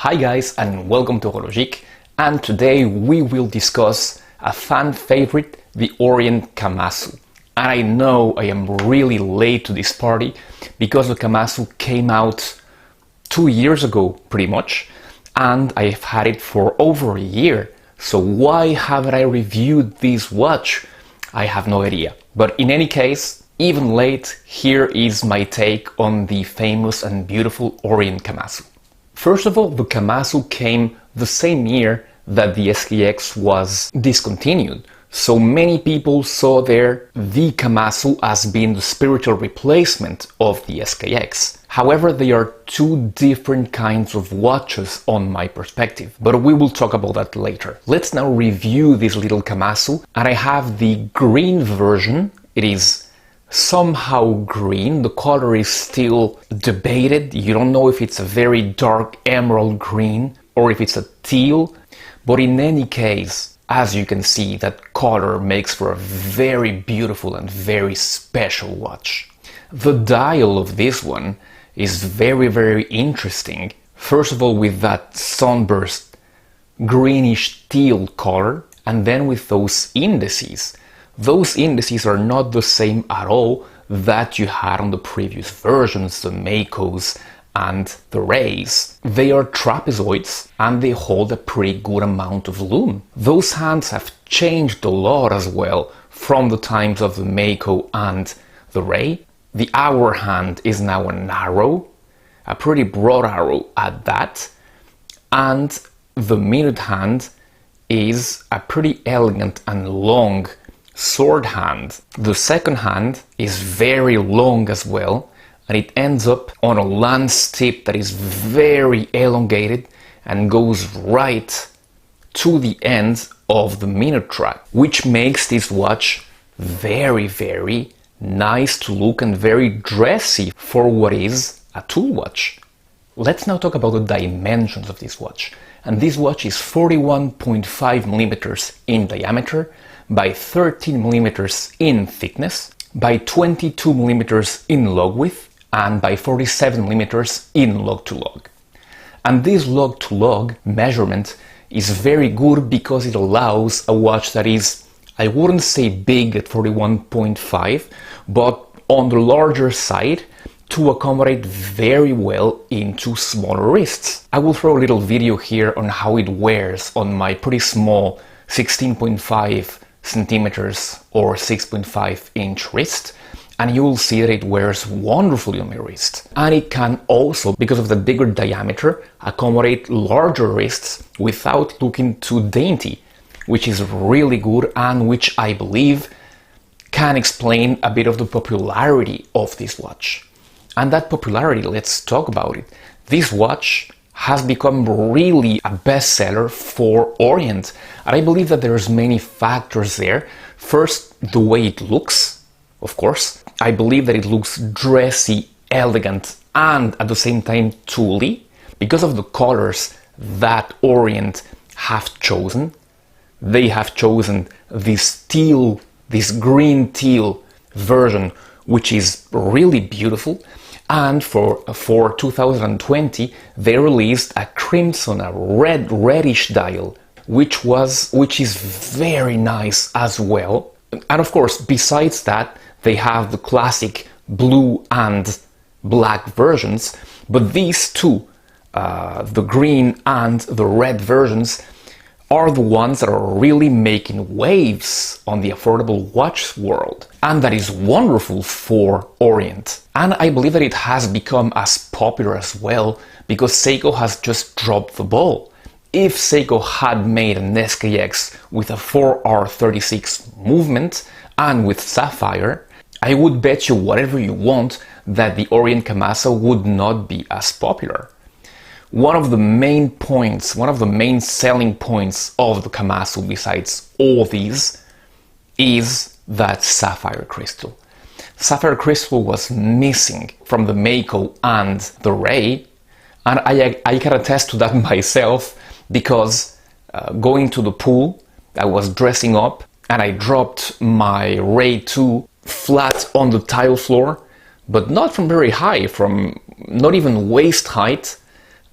Hi guys and welcome to Horologique, and today we will discuss a fan favorite, the Orient Kamasu. And I know I am really late to this party because the Kamasu came out 2 years ago pretty much, and I've had it for over a year. So why haven't I reviewed this watch? I have no idea. But in any case, even late, here is my take on the famous and beautiful Orient Kamasu. First of all, the Kamasu came the same year that the SKX was discontinued. So many people saw there the Kamasu as being the spiritual replacement of the SKX. However, they are two different kinds of watches on my perspective, but we will talk about that later. Let's now review this little Kamasu, and I have the green version. It is somehow green. The color is still debated. You don't know if it's a very dark emerald green or if it's a teal, but in any case, as you can see, that color makes for a very beautiful and very special watch. The dial of this one is very interesting. First of all, with that sunburst greenish teal color, and then with those indices. Those indices are not the same at all that you had on the previous versions, the Makos and the Rays. They are trapezoids and they hold a pretty good amount of lume. Those hands have changed a lot as well from the times of the Mako and the Ray. The hour hand is now an arrow, a pretty broad arrow at that, and the minute hand is a pretty elegant and long sword hand. The second hand is very long as well, and it ends up on a lance tip that is very elongated and goes right to the end of the minute track, which makes this watch very nice to look and very dressy for what is a tool watch. Let's now talk about the dimensions of this watch. And this watch is 41.5 millimeters in diameter by 13 millimeters in thickness, by 22 millimeters in log width, and by 47 millimeters in log to log. And this log to log measurement is very good because it allows a watch that is, I wouldn't say big at 41.5, but on the larger side to accommodate very well into smaller wrists. I will throw a little video here on how it wears on my pretty small 16.5 centimeters or 6.5 inch wrist, and you will see that it wears wonderfully on my wrist. And it can also, because of the bigger diameter, accommodate larger wrists without looking too dainty, which is really good and which I believe can explain a bit of the popularity of this watch. And that popularity, let's talk about it. This watch has become really a bestseller for Orient, and I believe that there's many factors there. First, the way it looks, of course. I believe that it looks dressy, elegant, and at the same time tooly because of the colors that Orient have chosen. They have chosen this teal, this green teal version, which is really beautiful. And for 2020, they released a crimson, a reddish dial, which is very nice as well. And of course, besides that, they have the classic blue and black versions, but these two, the green and the red versions, are the ones that are really making waves on the affordable watch world. And that is wonderful for Orient. And I believe that it has become as popular as well because Seiko has just dropped the ball. If Seiko had made an SKX with a 4R36 movement and with sapphire, I would bet you whatever you want that the Orient Kamasu would not be as popular. One of the main points, one of the main selling points of the Kamasu, besides all these, is that sapphire crystal. Sapphire crystal was missing from the Mako and the Ray, and I can attest to that myself because going to the pool, I was dressing up and I dropped my Ray 2 flat on the tile floor, but not from very high, from not even waist height.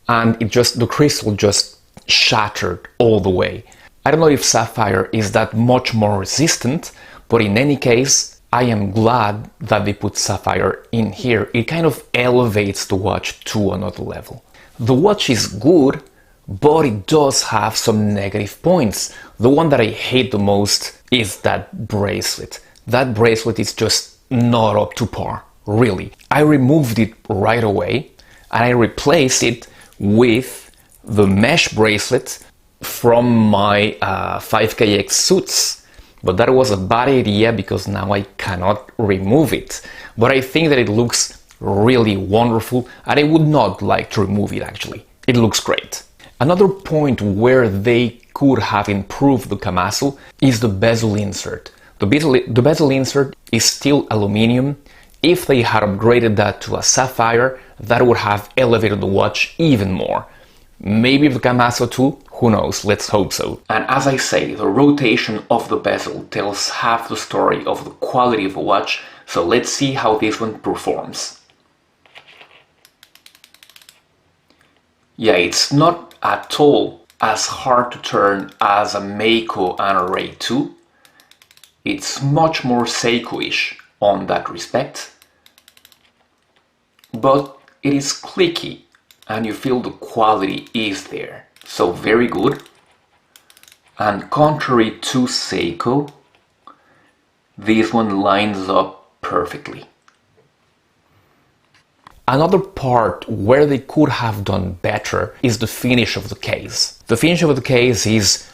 and the crystal just shattered all the way. I don't know if sapphire is that much more resistant, but in any case, I am glad that they put sapphire in here. It kind of elevates the watch to another level. The watch is good, but it does have some negative points. The one that I hate the most is that bracelet. That bracelet is just not up to par, really. I removed it right away and I replaced it with the mesh bracelet from my 5KX suits. But that was a bad idea because now I cannot remove it. But I think that it looks really wonderful and I would not like to remove it actually. It looks great. Another point where they could have improved the Kamasu is the bezel insert. The bezel insert is still aluminium. If they had upgraded that to a sapphire, that would have elevated the watch even more. Maybe the Kamasu too? Who knows? Let's hope so. And as I say, the rotation of the bezel tells half the story of the quality of the watch, so let's see how this one performs. Yeah, it's not at all as hard to turn as a Mako and a Ray 2. It's much more Seiko-ish on that respect, but it is clicky and you feel the quality is there. So very good. And contrary to Seiko, this one lines up perfectly. Another part where they could have done better is the finish of the case. The finish of the case is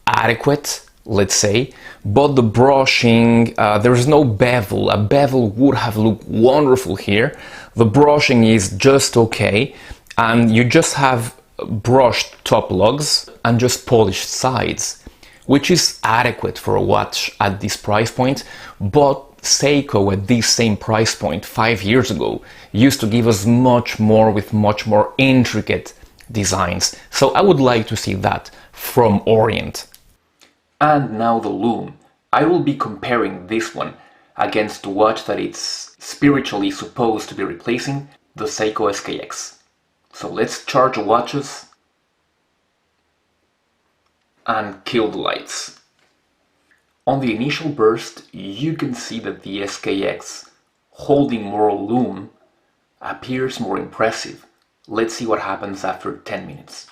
adequate, let's say, but the brushing, there is no bevel. A bevel would have looked wonderful here. The brushing is just okay, and you just have brushed top lugs and just polished sides, which is adequate for a watch at this price point. But Seiko at this same price point 5 years ago used to give us much more with much more intricate designs. So I would like to see that from Orient. And now the lume. I will be comparing this one against the watch that it's spiritually supposed to be replacing, the Seiko SKX. So let's charge the watches and kill the lights. On the initial burst, you can see that the SKX, holding more lume, appears more impressive. Let's see what happens after 10 minutes.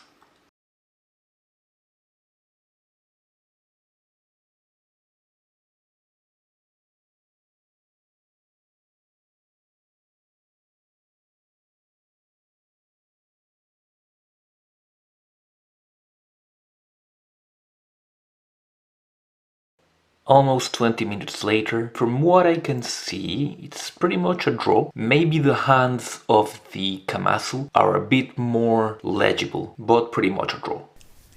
Almost 20 minutes later, from what I can see, it's pretty much a draw. Maybe the hands of the Kamasu are a bit more legible, but pretty much a draw.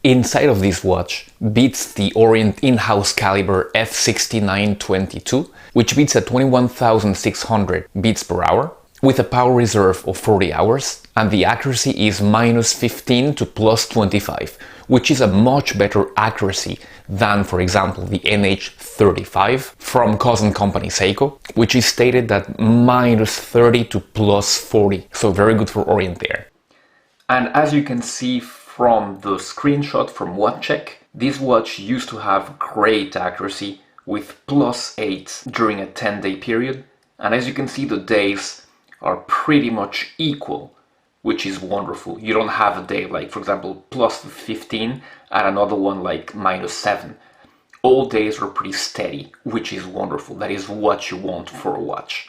Inside of this watch beats the Orient in-house caliber F6922, which beats at 21,600 beats per hour, with a power reserve of 40 hours, and the accuracy is -15 to +25, which is a much better accuracy than, for example, the NH35 from cousin company Seiko, which is stated at -30 to +40, so very good for Orient there. And as you can see from the screenshot from WatchCheck, this watch used to have great accuracy with +8 during a 10-day period, and as you can see, the days are pretty much equal, which is wonderful. You don't have a day like, for example, +15 and another one like -7. All days are pretty steady, which is wonderful. That is what you want for a watch.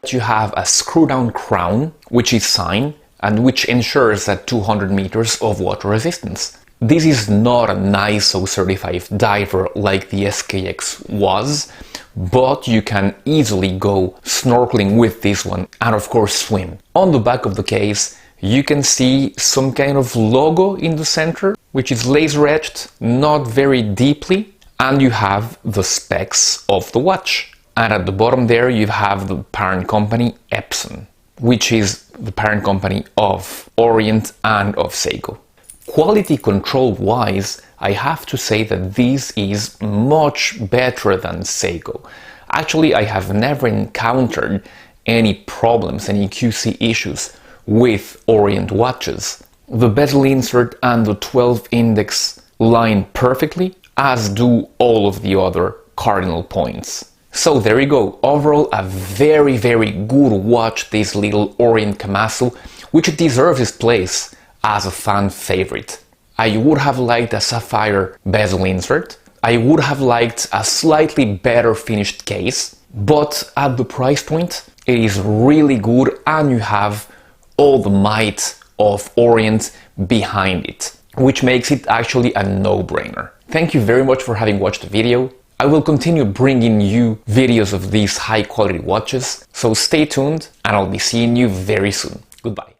You have a screw-down crown, which is signed and which ensures that 200 meters of water resistance. This is not an ISO certified diver like the SKX was, but you can easily go snorkeling with this one and of course swim. On the back of the case, you can see some kind of logo in the center, which is laser etched, not very deeply, and you have the specs of the watch. And at the bottom there you have the parent company Epson, which is the parent company of Orient and of Seiko. Quality control wise, I have to say that this is much better than Seiko. Actually, I have never encountered any problems, any QC issues with Orient watches. the bezel insert and the 12 index line perfectly, as do all of the other cardinal points. So there you go. Overall, a very, very good watch, this little Orient Kamasu, which deserves its place as a fan favorite. I would have liked a sapphire bezel insert. I would have liked a slightly better finished case, but at the price point, it is really good and you have all the might of Orient behind it, which makes it actually a no-brainer. Thank you very much for having watched the video. I will continue bringing you videos of these high quality watches, so stay tuned and I'll be seeing you very soon. Goodbye.